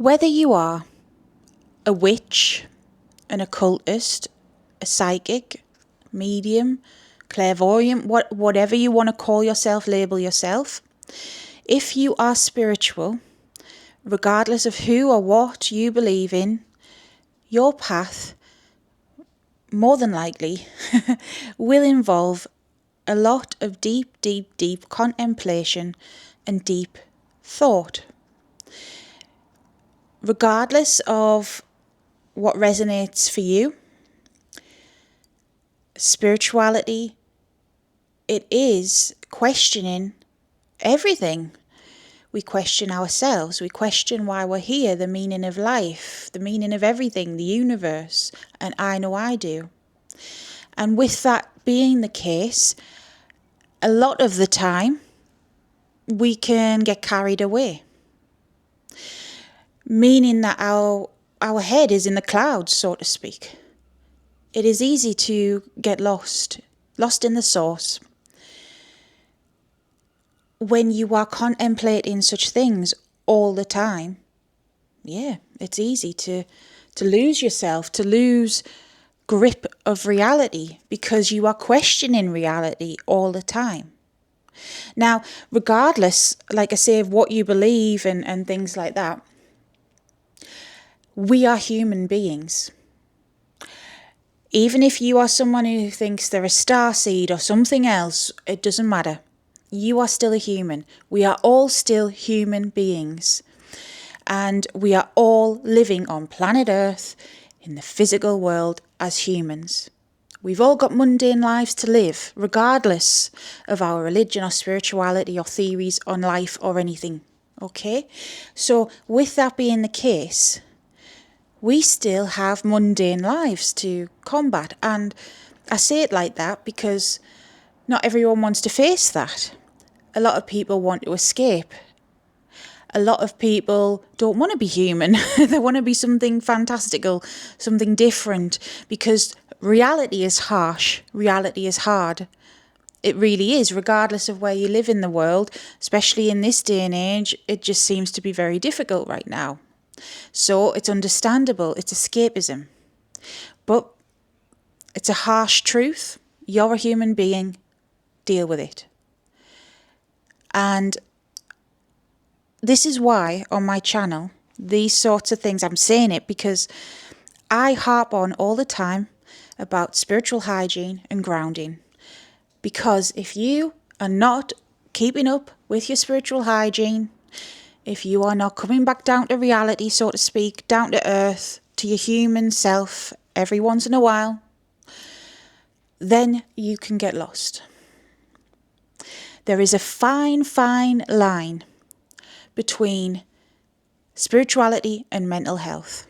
Whether you are a witch, an occultist, a psychic, medium, clairvoyant, whatever you want to call yourself, label yourself, if you are spiritual, regardless of who or what you believe in, your path, more than likely, will involve a lot of deep, deep, deep contemplation and deep thought. Regardless of what resonates for you, spirituality, it is questioning everything. We question ourselves, we question why we're here, the meaning of life, the meaning of everything, the universe, and I know I do. And with that being the case, a lot of the time, we can get carried away. Meaning that our head is in the clouds, so to speak. It is easy to get lost in the source. When you are contemplating such things all the time, yeah, it's easy to lose yourself, to lose grip of reality, because you are questioning reality all the time. Now, regardless, like I say, of what you believe and things like that, we are human beings. Even if you are someone who thinks they're a starseed or something else, it doesn't matter. You are still a human. We are all still human beings. And we are all living on planet Earth in the physical world as humans. We've all got mundane lives to live, regardless of our religion or spirituality or theories on life or anything. Okay? So with that being the case, we still have mundane lives to combat. And I say it like that because not everyone wants to face that. A lot of people want to escape. A lot of people don't want to be human. They want to be something fantastical, something different, because reality is harsh. Reality is hard. It really is, regardless of where you live in the world, especially in this day and age. It just seems to be very difficult right now. So it's understandable, it's escapism. But it's a harsh truth. You're a human being, deal with it. And this is why on my channel, these sorts of things, I'm saying it because I harp on all the time about spiritual hygiene and grounding. Because if you are not keeping up with your spiritual hygiene, if you are not coming back down to reality, so to speak, down to earth, to your human self every once in a while, then you can get lost. There is a fine, fine line between spirituality and mental health.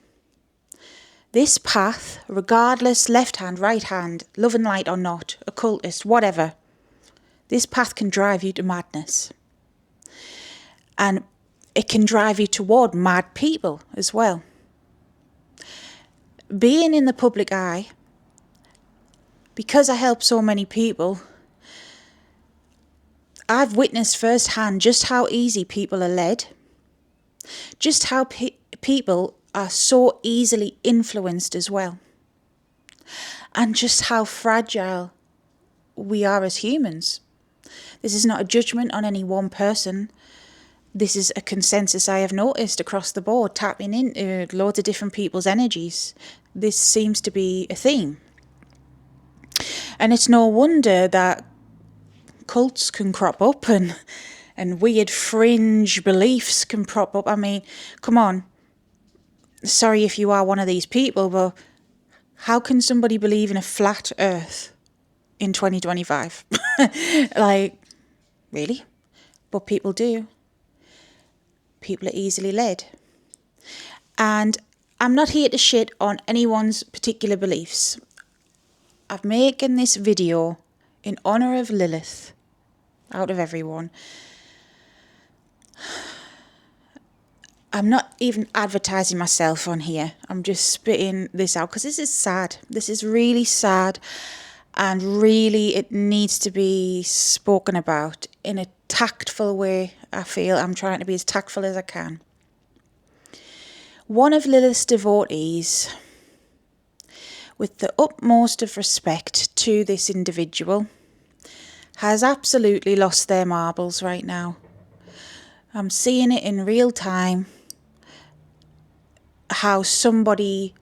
This path, regardless, left hand, right hand, love and light or not, occultist, whatever, this path can drive you to madness. And it can drive you toward mad people as well. Being in the public eye, because I help so many people, I've witnessed firsthand just how easy people are led, just how people are so easily influenced as well, and just how fragile we are as humans. This is not a judgment on any one person. This is a consensus I have noticed across the board, tapping into loads of different people's energies. This seems to be a theme. And it's no wonder that cults can crop up and weird fringe beliefs can crop up. I mean, come on. Sorry if you are one of these people, but how can somebody believe in a flat earth in 2025? Like, really? But people do. People are easily led. And I'm not here to shit on anyone's particular beliefs. I'm making this video in honour of Lilith, out of everyone. I'm not even advertising myself on here. I'm just spitting this out because this is sad. This is really sad. And really it needs to be spoken about in a tactful way. I feel I'm trying to be as tactful as I can. One of Lilith's devotees, with the utmost of respect to this individual, has absolutely lost their marbles right now. I'm seeing it in real time, how somebody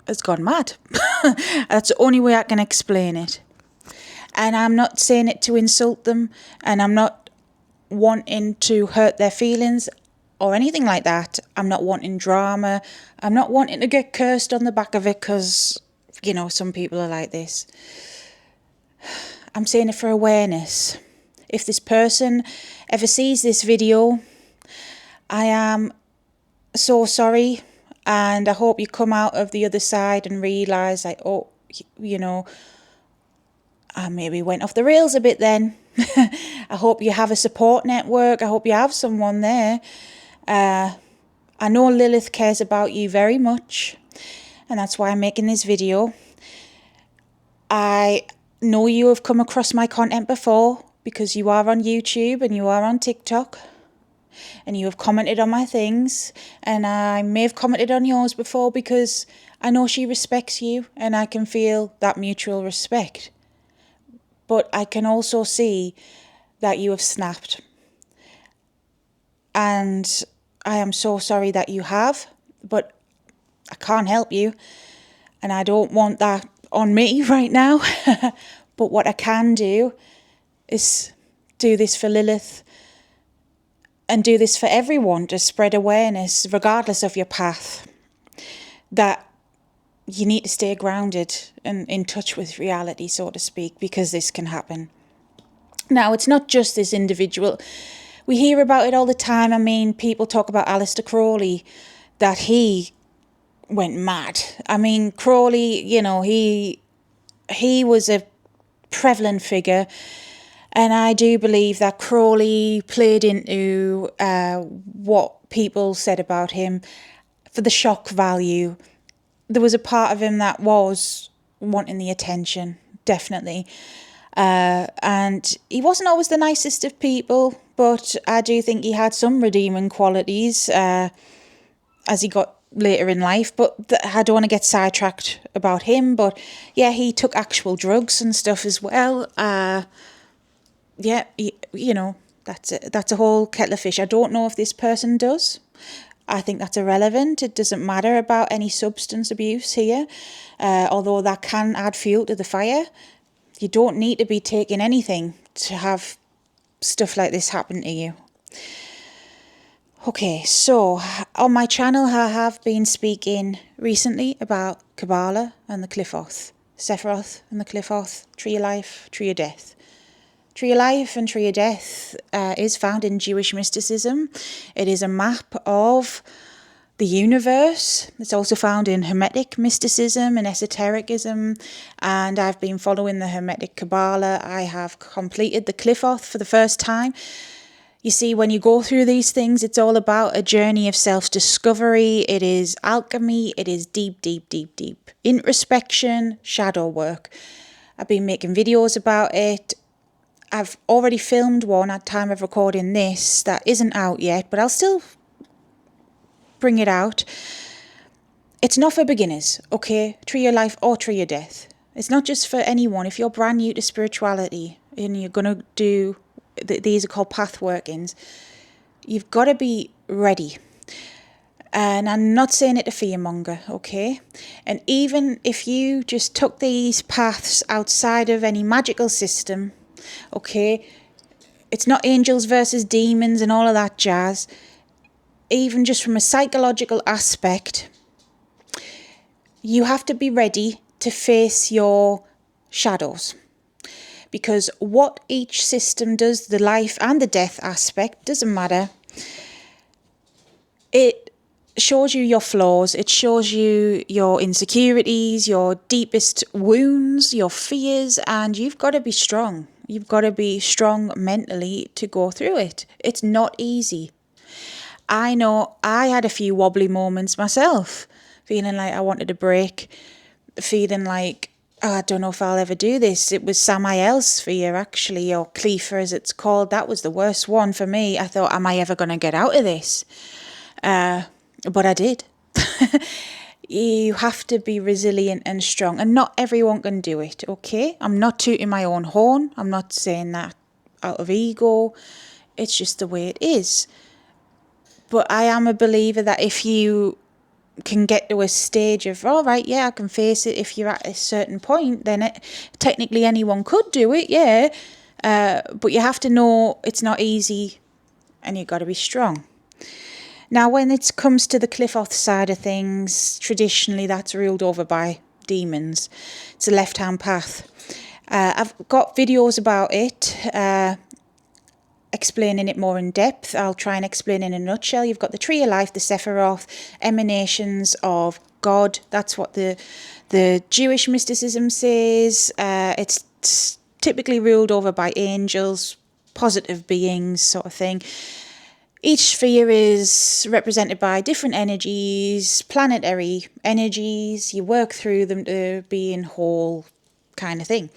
has gone mad. That's the only way I can explain it. And I'm not saying it to insult them, and I'm not wanting to hurt their feelings or anything like that. I'm not wanting drama. I'm not wanting to get cursed on the back of it because, you know, some people are like this. I'm saying it for awareness. If this person ever sees this video, I am so sorry, and I hope you come out of the other side and realise, like, oh, you know, I maybe went off the rails a bit then. I hope you have a support network. I hope you have someone there. I know Lilith cares about you very much, and that's why I'm making this video. I know you have come across my content before because you are on YouTube and you are on TikTok, and you have commented on my things, and I may have commented on yours before because I know she respects you, and I can feel that mutual respect. But I can also see that you have snapped. And I am so sorry that you have, but I can't help you. And I don't want that on me right now. But what I can do is do this for Lilith and do this for everyone, to spread awareness, regardless of your path, that you need to stay grounded and in touch with reality, so to speak, because this can happen. Now, it's not just this individual. We hear about it all the time. I mean, people talk about Aleister Crowley, that he went mad. I mean, Crowley, you know, he was a prevalent figure. And I do believe that Crowley played into what people said about him for the shock value. There was a part of him that was wanting the attention, definitely. And he wasn't always the nicest of people, but I do think he had some redeeming qualities as he got later in life. But I don't want to get sidetracked about him. But yeah, he took actual drugs and stuff as well. Yeah, you know, that's a whole kettle of fish. I don't know if this person does. I think that's irrelevant. It doesn't matter about any substance abuse here, although that can add fuel to the fire. You don't need to be taking anything to have stuff like this happen to you. Okay, so on my channel I have been speaking recently about Kabbalah and the Qliphoth, Sephiroth and the Qliphoth, Tree of Life, Tree of Death. Tree of Life and Tree of Death is found in Jewish mysticism. It is a map of the universe. It's also found in Hermetic mysticism and esotericism. And I've been following the Hermetic Kabbalah. I have completed the Qliphoth for the first time. You see, when you go through these things, it's all about a journey of self-discovery. It is alchemy. It is deep, deep, deep, deep introspection, shadow work. I've been making videos about it. I've already filmed one at time of recording this that isn't out yet, but I'll still bring it out. It's not for beginners, okay? Tree of Life or Tree of Death. It's not just for anyone. If you're brand new to spirituality and you're going to do, these are called pathworkings, you've got to be ready. And I'm not saying it to fearmonger, okay? And even if you just took these paths outside of any magical system, okay, it's not angels versus demons and all of that jazz. Even just from a psychological aspect, you have to be ready to face your shadows. Because what each system does, the life and the death aspect, doesn't matter. It shows you your flaws. It shows you your insecurities, your deepest wounds, your fears, and you've got to be strong. You've got to be strong mentally to go through it. It's not easy. I know I had a few wobbly moments myself, feeling like I wanted a break, feeling like, oh, I don't know if I'll ever do this. It was Samael's sphere, actually, or Qliphoth as it's called. That was the worst one for me. I thought, am I ever going to get out of this? but I did. You have to be resilient and strong, and not everyone can do it, okay? I'm not tooting my own horn. I'm not saying that out of ego. It's just the way it is. But I am a believer that if you can get to a stage of, all right, yeah, I can face it. If you're at a certain point, then technically anyone could do it, yeah. But you have to know it's not easy, and you've got to be strong. Now, when it comes to the qliphoth side of things, traditionally that's ruled over by demons. It's a left-hand path. I've got videos about it, explaining it more in depth. I'll try and explain in a nutshell. You've got the tree of life, the Sephiroth, emanations of God. That's what the Jewish mysticism says. It's typically ruled over by angels, positive beings, sort of thing. Each sphere is represented by different energies, planetary energies. You work through them to being whole, kind of thing.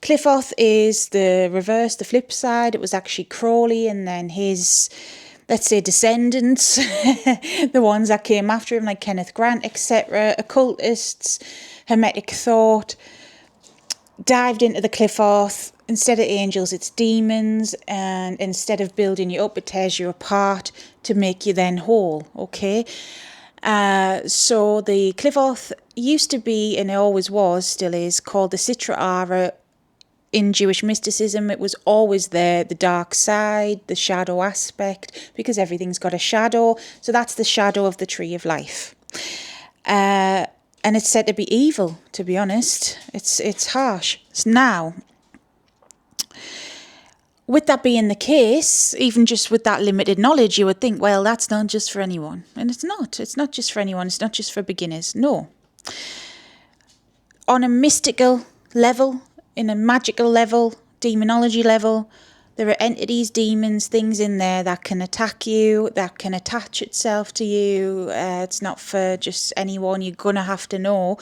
Qliphoth is the reverse, the flip side. It was actually Crowley and then his, let's say, descendants, the ones that came after him, like Kenneth Grant, etc., occultists, Hermetic thought, dived into the qliphoth. Instead of angels, it's demons, and instead of building you up, it tears you apart to make you then whole, okay? So the qliphoth used to be, and it always was, still is, called the Sitra Ara. In Jewish mysticism, it was always there, the dark side, the shadow aspect, because everything's got a shadow. So that's the shadow of the tree of life. And it's said to be evil, to be honest. It's harsh. Now, with that being the case, even just with that limited knowledge, you would think, well, that's not just for anyone. And it's not. It's not just for anyone. It's not just for beginners. No. On a mystical level, in a magical level, demonology level, there are entities, demons, things in there that can attack you, that can attach itself to you. It's not for just anyone. You're going to have to know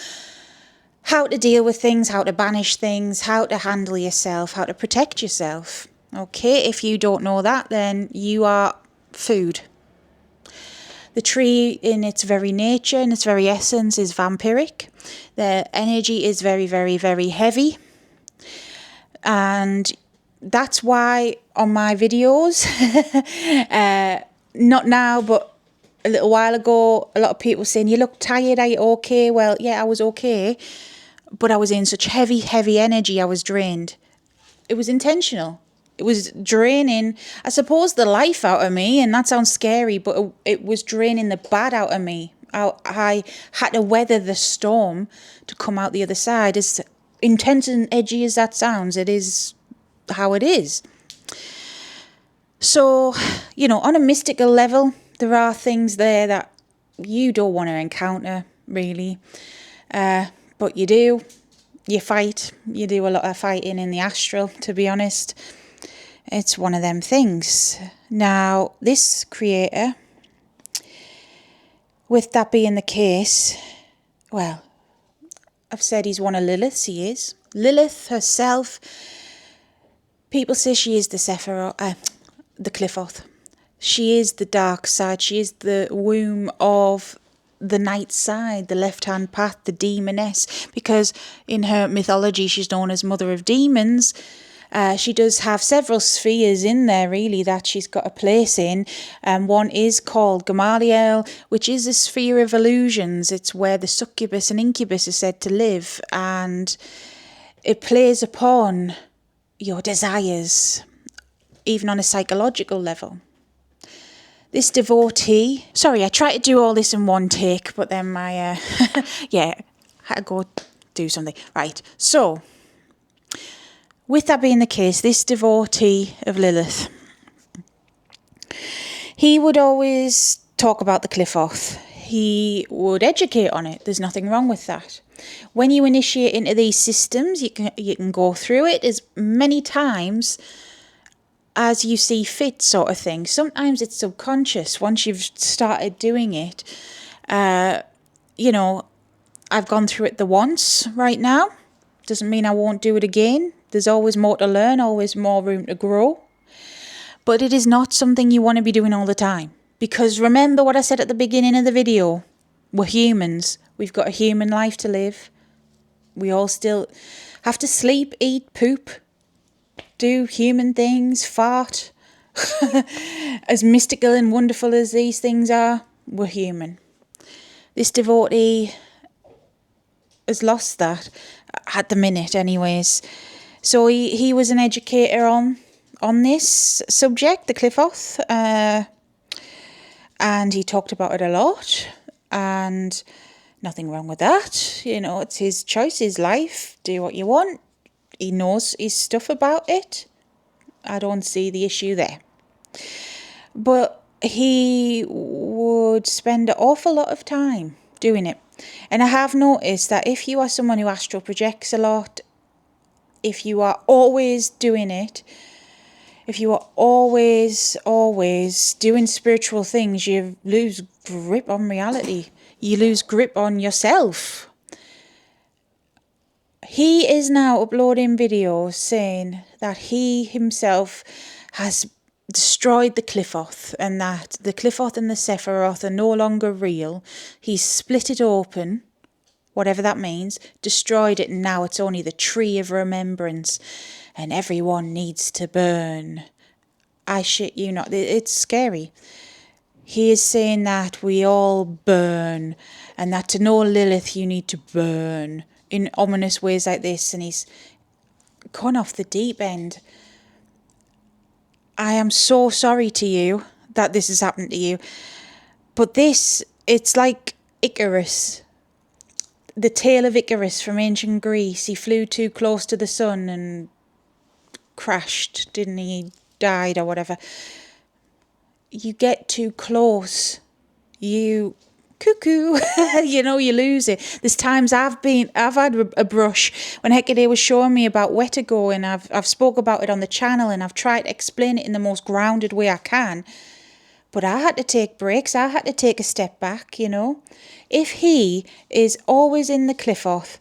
how to deal with things, how to banish things, how to handle yourself, how to protect yourself. Okay, if you don't know that, then you are food. The tree in its very nature, in its very essence, is vampiric. The energy is very, very, very heavy. And that's why on my videos, not now, but a little while ago, a lot of people saying, you look tired, are you okay? Well, yeah, I was okay, but I was in such heavy, heavy energy, I was drained. It was intentional. It was draining, I suppose, the life out of me, and that sounds scary, but it was draining the bad out of me. I had to weather the storm to come out the other side. As intense and edgy as that sounds, it is how it is. So, you know, on a mystical level, there are things there that you don't want to encounter, really. But you do. You fight. You do a lot of fighting in the astral, to be honest. It's one of them things. Now, this creator, with that being the case, well, I've said he's one of Lilith's, he is. Lilith herself, people say she is the Sephiroth, the qliphoth. She is the dark side. She is the womb of the night side, the left-hand path, the demoness, because in her mythology she's known as Mother of Demons. She does have several spheres in there, really, that she's got a place in. One is called Gamaliel, which is a sphere of illusions. It's where the succubus and incubus are said to live, and it plays upon your desires, even on a psychological level. This devotee... Sorry, I tried to do all this in one take, but then my... yeah, had to go do something. Right, so... With that being the case, this devotee of Lilith, he would always talk about the qliphoth. He would educate on it. There's nothing wrong with that. When you initiate into these systems, you can go through it as many times as you see fit, sort of thing. Sometimes it's subconscious once you've started doing it. You know, I've gone through it the once right now. Doesn't mean I won't do it again. There's always more to learn, always more room to grow. But it is not something you want to be doing all the time. Because remember what I said at the beginning of the video. We're humans. We've got a human life to live. We all still have to sleep, eat, poop, do human things, fart. As mystical and wonderful as these things are, we're human. This devotee has lost that at the minute anyways. So he was an educator on this subject, the qliphoth, and he talked about it a lot, and nothing wrong with that. You know, it's his choice, his life. Do what you want. He knows his stuff about it. I don't see the issue there. But he would spend an awful lot of time doing it. And I have noticed that if you are someone who astral projects a lot, if you are always doing it, if you are always doing spiritual things, you lose grip on reality. You lose grip on yourself. He is now uploading videos saying that he himself has destroyed the qliphoth, and that the qliphoth and the Sephiroth are no longer real. He's split it open, whatever that means, destroyed it, and now it's only the tree of remembrance, and everyone needs to burn. I shit you not, it's scary. He is saying that we all burn, and that to know Lilith you need to burn, in ominous ways like this, and he's gone off the deep end. I am so sorry to you that this has happened to you, but it's like Icarus, the tale of Icarus from ancient Greece. He flew too close to the sun and crashed, didn't he? Died or whatever. You get too close, you cuckoo, you know, you lose it. There's times I've had a brush when Hecate was showing me about where to go, and I've spoke about it on the channel, and I've tried to explain it in the most grounded way I can. But I had to take breaks. I had to take a step back, you know. If he is always in the qliphoth,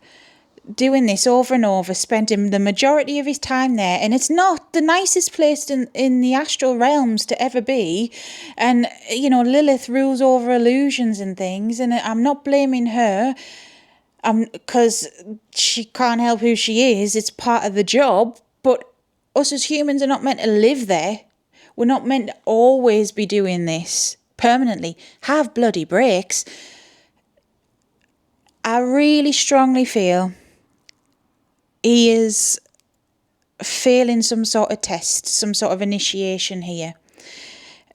doing this over and over, spending the majority of his time there, and it's not the nicest place in the astral realms to ever be, and you know, Lilith rules over illusions and things, and I'm not blaming her, because she can't help who she is, it's part of the job, but us as humans are not meant to live there. We're not meant to always be doing this permanently. Have bloody breaks. I really strongly feel he is failing some sort of test, some sort of initiation here.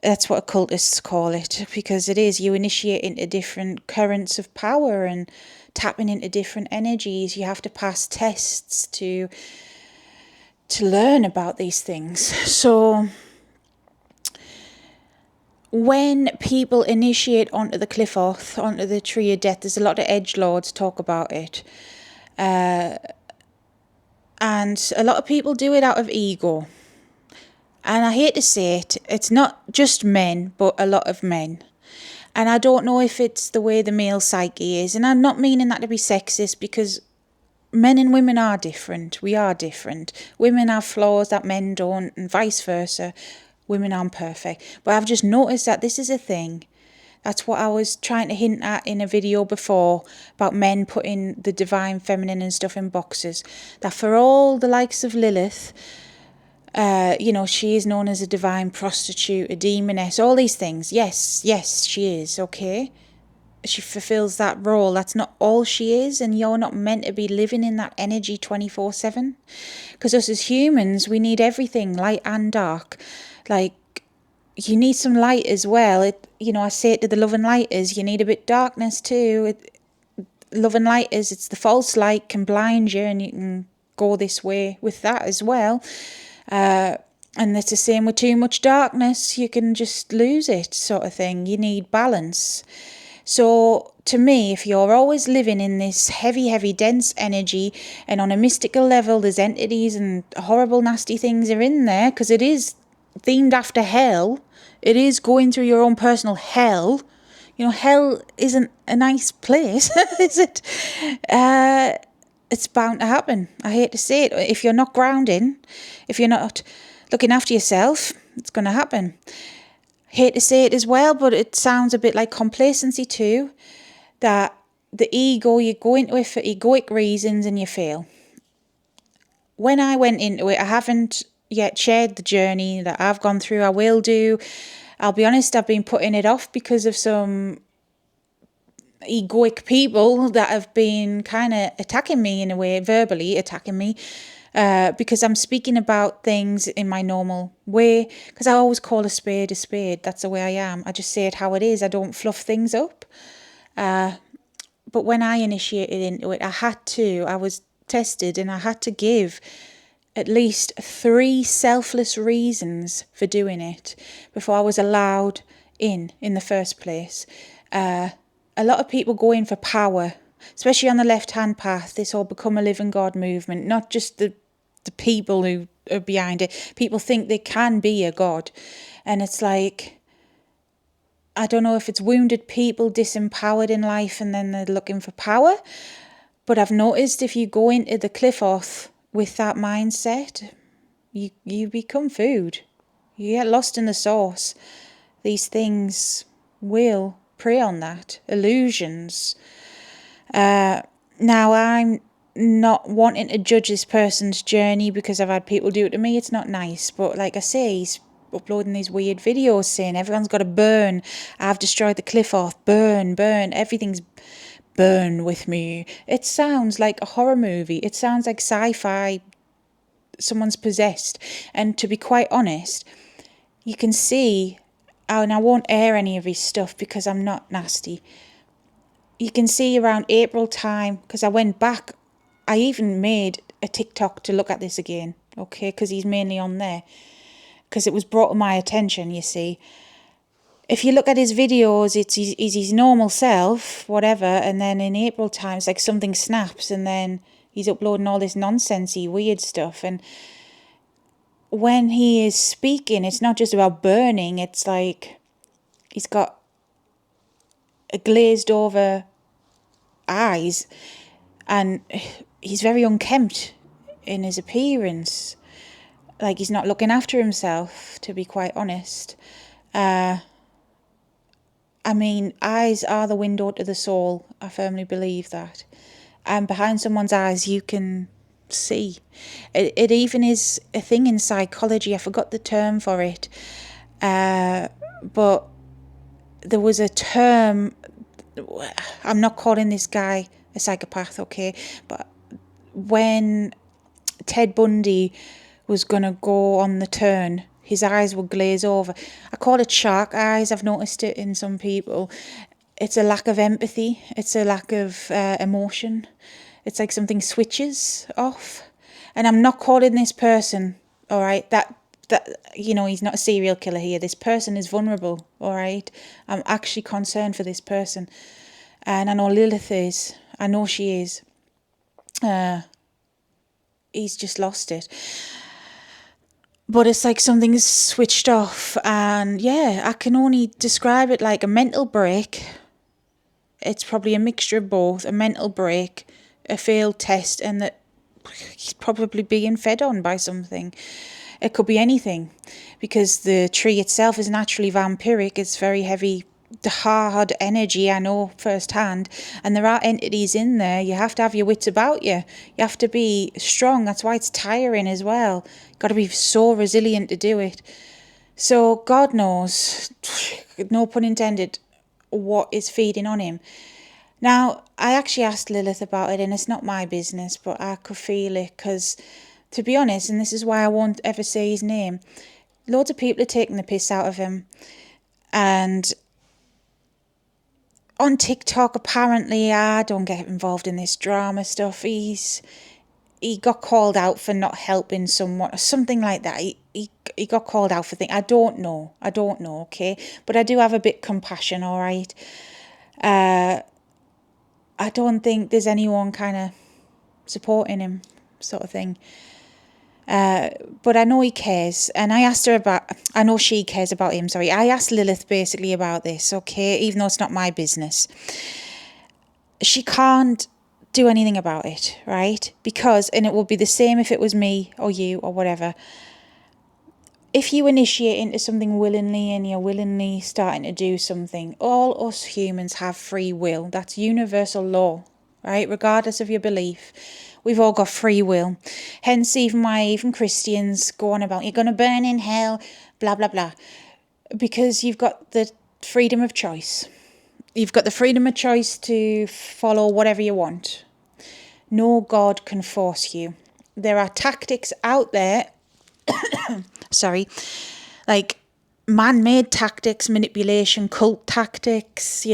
That's what occultists call it, because it is. You initiate into different currents of power and tapping into different energies. You have to pass tests to learn about these things. So when people initiate onto the qliphoth, onto the tree of death, there's a lot of edgelords talk about it. And a lot of people do it out of ego. And I hate to say it, it's not just men, but a lot of men. And I don't know if it's the way the male psyche is. And I'm not meaning that to be sexist, because men and women are different. We are different. Women have flaws that men don't, and vice versa. Women aren't perfect. But I've just noticed that this is a thing. That's what I was trying to hint at in a video before about men putting the divine feminine and stuff in boxes. That for all the likes of Lilith, you know, she is known as a divine prostitute, a demoness, all these things. Yes, she is, okay? She fulfills that role. That's not all she is, and you're not meant to be living in that energy 24/7. Because us as humans, we need everything, light and dark. Like, you need some light as well. You know, I say it to the love and lighters, you need a bit darkness too. Love and lighters, it's the false light can blind you, and you can go this way with that as well. And it's the same with too much darkness. You can just lose it, sort of thing. You need balance. So to me, if you're always living in this heavy, dense energy, and on a mystical level, there's entities and horrible, nasty things are in there, because it is themed after hell. It is going through your own personal hell. You know, hell isn't a nice place, is it? It's bound to happen. I hate to say it. If you're not grounding, if you're not looking after yourself, it's going to happen. hate to say it as well, but it sounds a bit like complacency too, that the ego, you go into it for egoic reasons and you fail. When I went into it, I haven't yet shared the journey that I've gone through. I will do. I'll be honest, I've been putting it off because of some egoic people that have been kind of attacking me in a way, verbally attacking me, because I'm speaking about things in my normal way, because I always call a spade a spade. That's the way I am. I just say it how it is. I don't fluff things up. But when I initiated into it, I was tested and I had to give at least 3 selfless reasons for doing it before I was allowed in the first place. A lot of people go in for power, especially on the left-hand path, this whole become a living God movement, not just the people who are behind it. People think they can be a God. And it's like, I don't know if it's wounded people, disempowered in life, and then they're looking for power. But I've noticed if you go into the qliphoth with that mindset, you become food. You get lost in the sauce. These things will prey on that. Illusions. Now, I'm not wanting to judge this person's journey because I've had people do it to me. It's not nice. But like I say, he's uploading these weird videos saying everyone's got to burn. I've destroyed the qliphoth. Burn, burn. Everything's burn with me. It sounds like a horror movie. It sounds like sci-fi. Someone's possessed. And to be quite honest, you can see, and I won't air any of his stuff because I'm not nasty. You can see around April time, because I went back, I even made a TikTok to look at this again, okay, because he's mainly on there, because it was brought to my attention, you see. If you look at his videos, it's his normal self, whatever, and then in April time, it's like something snaps, and then he's uploading all this nonsensey, weird stuff, and when he is speaking, it's not just about burning, it's like he's got a glazed over eyes and he's very unkempt in his appearance, like he's not looking after himself, to be quite honest. I mean, eyes are the window to the soul. I firmly believe that. And behind someone's eyes you can see. It even is a thing in psychology. I forgot the term for it, but there was a term. I'm not calling this guy a psychopath, okay, but when Ted Bundy was going to go on the turn, his eyes would glaze over. I call it shark eyes. I've noticed it in some people. It's a lack of empathy. It's a lack of emotion. It's like something switches off. And I'm not calling this person, all right, that he's not a serial killer here. This person is vulnerable, all right. I'm actually concerned for this person. And I know Lilith is. I know she is. He's just lost it. But it's like something's switched off. And yeah, I can only describe it like a mental break. It's probably a mixture of both. A mental break, a failed test, and that he's probably being fed on by something. It could be anything, because the tree itself is naturally vampiric. It's very heavy, the hard energy, I know firsthand, and there are entities in there. You have to have your wits about you. You have to be strong. That's why it's tiring as well. Got to be so resilient to do it. So God knows, no pun intended, what is feeding on him. Now, I actually asked Lilith about it, and it's not my business, but I could feel it, because, to be honest, and this is why I won't ever say his name, loads of people are taking the piss out of him. And on TikTok, apparently, I don't get involved in this drama stuff. He got called out for not helping someone, or something like that. He got called out for things. I don't know, okay? But I do have a bit compassion, all right? I don't think there's anyone kind of supporting him, sort of thing. But I know he cares, and I know she cares about him, sorry. I asked Lilith basically about this, okay, even though it's not my business. She can't do anything about it, right? Because, and it would be the same if it was me or you or whatever, if you initiate into something willingly and you're willingly starting to do something, all us humans have free will. That's universal law, right? Regardless of your belief, we've all got free will. Hence, even Christians go on about, you're going to burn in hell, blah, blah, blah. Because you've got the freedom of choice. You've got the freedom of choice to follow whatever you want. No God can force you. There are tactics out there, like man-made tactics, manipulation, cult tactics,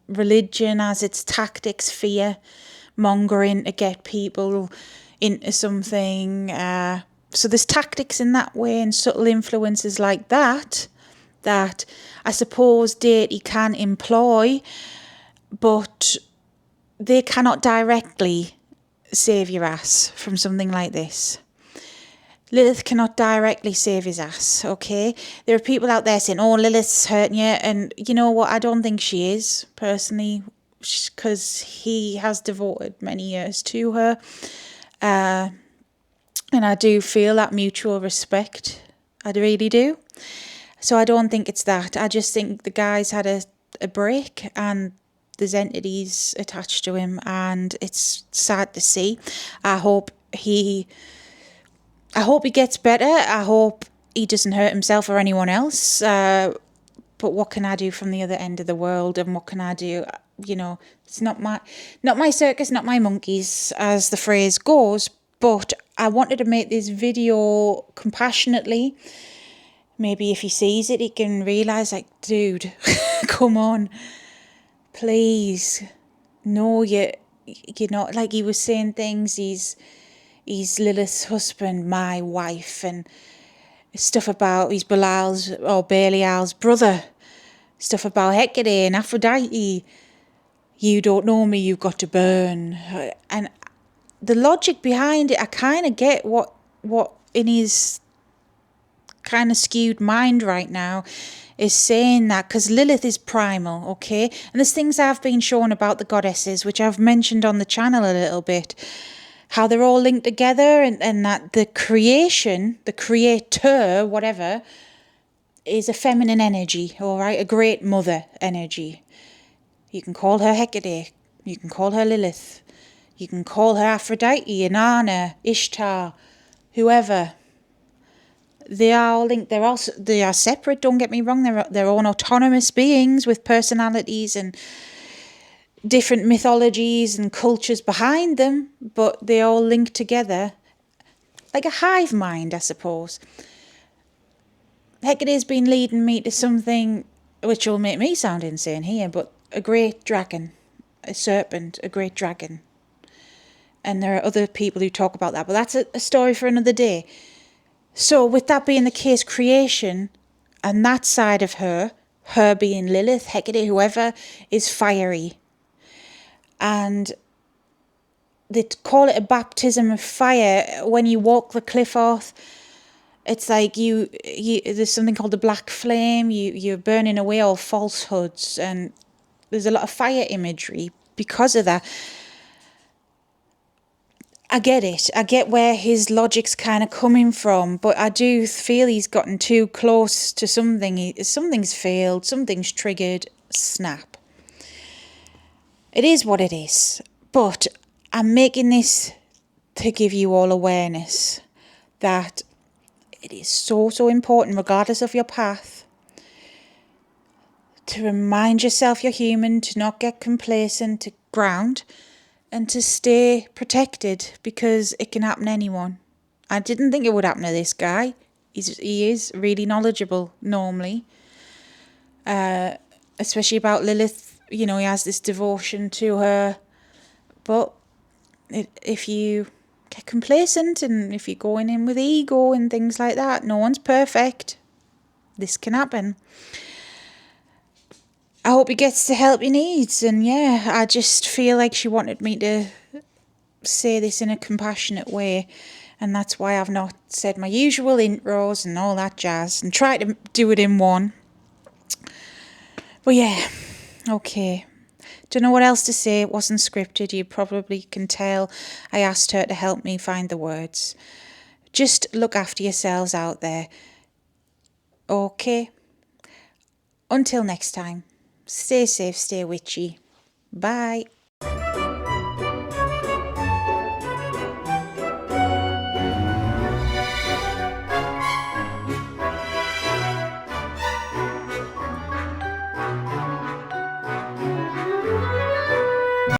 religion has its tactics, fear mongering to get people into something. So there's tactics in that way and subtle influences like that I suppose deity can employ, but they cannot directly save your ass from something like this. Lilith cannot directly save his ass, okay? There are people out there saying, oh, Lilith's hurting you. And you know what? I don't think she is, personally, because he has devoted many years to her. And I do feel that mutual respect. I really do. So I don't think it's that. I just think the guy's had a break and there's entities attached to him, and it's sad to see. I hope he gets better. I hope he doesn't hurt himself or anyone else. But what can I do from the other end of the world? And what can I do? It's not my circus, not my monkeys, as the phrase goes. But I wanted to make this video compassionately. Maybe if he sees it, he can realise, like, dude, come on, please. No, you're not, like he was saying things, he's Lilith's husband, my wife, and stuff about he's Belial's brother, stuff about Hecate and Aphrodite. You don't know me, you've got to burn. And the logic behind it, I kind of get what in his kind of skewed mind right now is saying that, because Lilith is primal, okay? And there's things I've been shown about the goddesses, which I've mentioned on the channel a little bit, how they're all linked together, and that the creation, the creator, whatever, is a feminine energy, all right? A great mother energy. You can call her Hecate, you can call her Lilith, you can call her Aphrodite, Inanna, Ishtar, whoever. They are all linked. They are separate. Don't get me wrong. They're their own autonomous beings with personalities and different mythologies and cultures behind them, but they all link together like a hive mind, I suppose. Hecate's been leading me to something which will make me sound insane here, but a great dragon, a serpent, a great dragon. And there are other people who talk about that, but that's a story for another day. So with that being the case, creation and that side of her being Lilith, Hecate, whoever, is fiery. And they call it a baptism of fire. When you walk the qliphoth, it's like you there's something called the black flame. You're burning away all falsehoods, and there's a lot of fire imagery because of that. I get it. I get where his logic's kind of coming from, but I do feel he's gotten too close to something. Something's failed, something's triggered, snap. It is what it is, but I'm making this to give you all awareness that it is so, so important, regardless of your path, to remind yourself you're human, to not get complacent, to ground, and to stay protected, because it can happen to anyone. I didn't think it would happen to this guy. He is really knowledgeable normally, especially about Lilith. He has this devotion to her. But if you get complacent and if you're going in with ego and things like that, no one's perfect. This can happen. I hope he gets the help he needs. And yeah, I just feel like she wanted me to say this in a compassionate way, and that's why I've not said my usual intros and all that jazz and tried to do it in one. But yeah, okay. Don't know what else to say. It wasn't scripted. You probably can tell I asked her to help me find the words. Just look after yourselves out there. Okay? Until next time, stay safe, stay witchy. Bye.